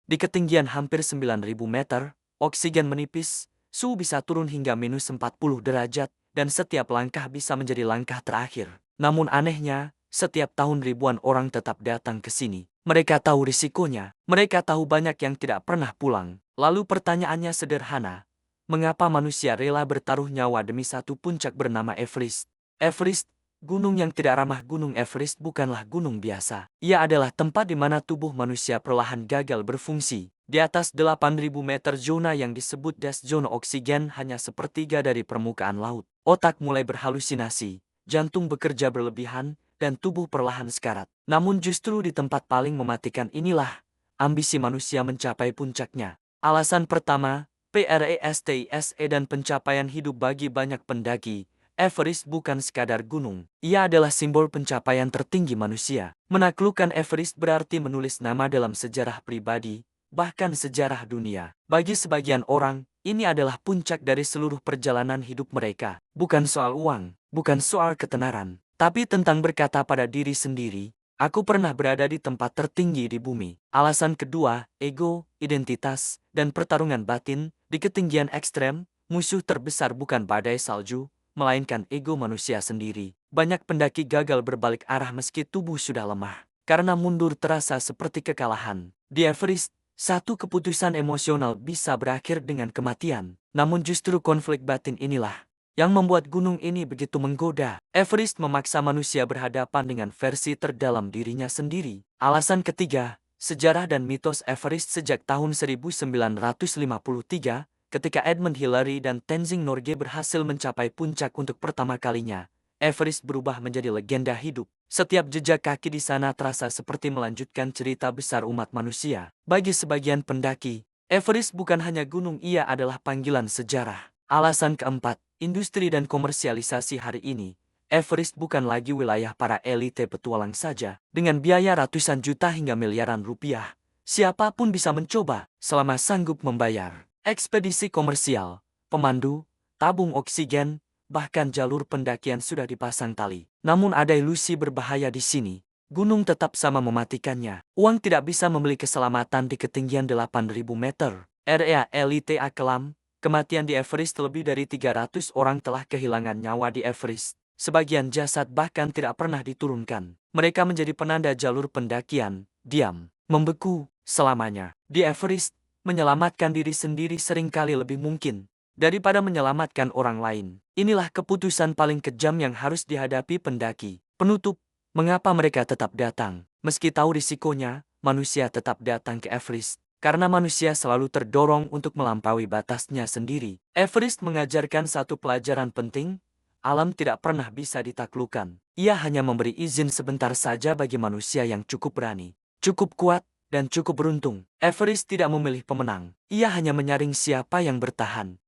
Di ketinggian hampir 9.000 meter, oksigen menipis, suhu bisa turun hingga minus 40 derajat, dan setiap langkah bisa menjadi langkah terakhir. Namun anehnya, setiap tahun ribuan orang tetap datang ke sini. Mereka tahu risikonya, mereka tahu banyak yang tidak pernah pulang. Lalu pertanyaannya sederhana, mengapa manusia rela bertaruh nyawa demi satu puncak bernama Everest? Everest, gunung yang tidak ramah. Gunung Everest bukanlah gunung biasa. Ia adalah tempat di mana tubuh manusia perlahan gagal berfungsi. Di atas 8.000 meter zona yang disebut death zone, oksigen hanya sepertiga dari permukaan laut. Otak mulai berhalusinasi, jantung bekerja berlebihan, dan tubuh perlahan sekarat. Namun justru di tempat paling mematikan inilah ambisi manusia mencapai puncaknya. Alasan pertama, PRESTISE dan pencapaian hidup. Bagi banyak pendaki, Everest bukan sekadar gunung. Ia adalah simbol pencapaian tertinggi manusia. Menaklukkan Everest berarti menulis nama dalam sejarah pribadi, bahkan sejarah dunia. Bagi sebagian orang, ini adalah puncak dari seluruh perjalanan hidup mereka. Bukan soal uang, bukan soal ketenaran, tapi tentang berkata pada diri sendiri, aku pernah berada di tempat tertinggi di bumi. Alasan kedua, ego, identitas, dan pertarungan batin. Di ketinggian ekstrem, musuh terbesar bukan badai salju, melainkan ego manusia sendiri. Banyak pendaki gagal berbalik arah meski tubuh sudah lemah, karena mundur terasa seperti kekalahan. Di Everest, satu keputusan emosional bisa berakhir dengan kematian. Namun justru konflik batin inilah yang membuat gunung ini begitu menggoda. Everest memaksa manusia berhadapan dengan versi terdalam dirinya sendiri. Alasan ketiga, sejarah dan mitos Everest. Sejak tahun 1953, ketika Edmund Hillary dan Tenzing Norgay berhasil mencapai puncak untuk pertama kalinya, Everest berubah menjadi legenda hidup. Setiap jejak kaki di sana terasa seperti melanjutkan cerita besar umat manusia. Bagi sebagian pendaki, Everest bukan hanya gunung, ia adalah panggilan sejarah. Alasan keempat, industri dan komersialisasi. Hari ini, Everest bukan lagi wilayah para elite petualang saja. Dengan biaya ratusan juta hingga miliaran rupiah, siapapun bisa mencoba selama sanggup membayar. Ekspedisi komersial, pemandu, tabung oksigen, bahkan jalur pendakian sudah dipasang tali. Namun ada ilusi berbahaya di sini. Gunung tetap sama mematikannya. Uang tidak bisa membeli keselamatan di ketinggian 8.000 meter. REALITA kelam, kematian di Everest. Lebih dari 300 orang telah kehilangan nyawa di Everest. Sebagian jasad bahkan tidak pernah diturunkan. Mereka menjadi penanda jalur pendakian, diam, membeku selamanya. Di Everest, menyelamatkan diri sendiri seringkali lebih mungkin daripada menyelamatkan orang lain. Inilah keputusan paling kejam yang harus dihadapi pendaki. Penutup, mengapa mereka tetap datang? Meski tahu risikonya, manusia tetap datang ke Everest. Karena manusia selalu terdorong untuk melampaui batasnya sendiri. Everest mengajarkan satu pelajaran penting, alam tidak pernah bisa ditaklukkan. Ia hanya memberi izin sebentar saja bagi manusia yang cukup berani, cukup kuat, dan cukup beruntung. Everest tidak memilih pemenang. Ia hanya menyaring siapa yang bertahan.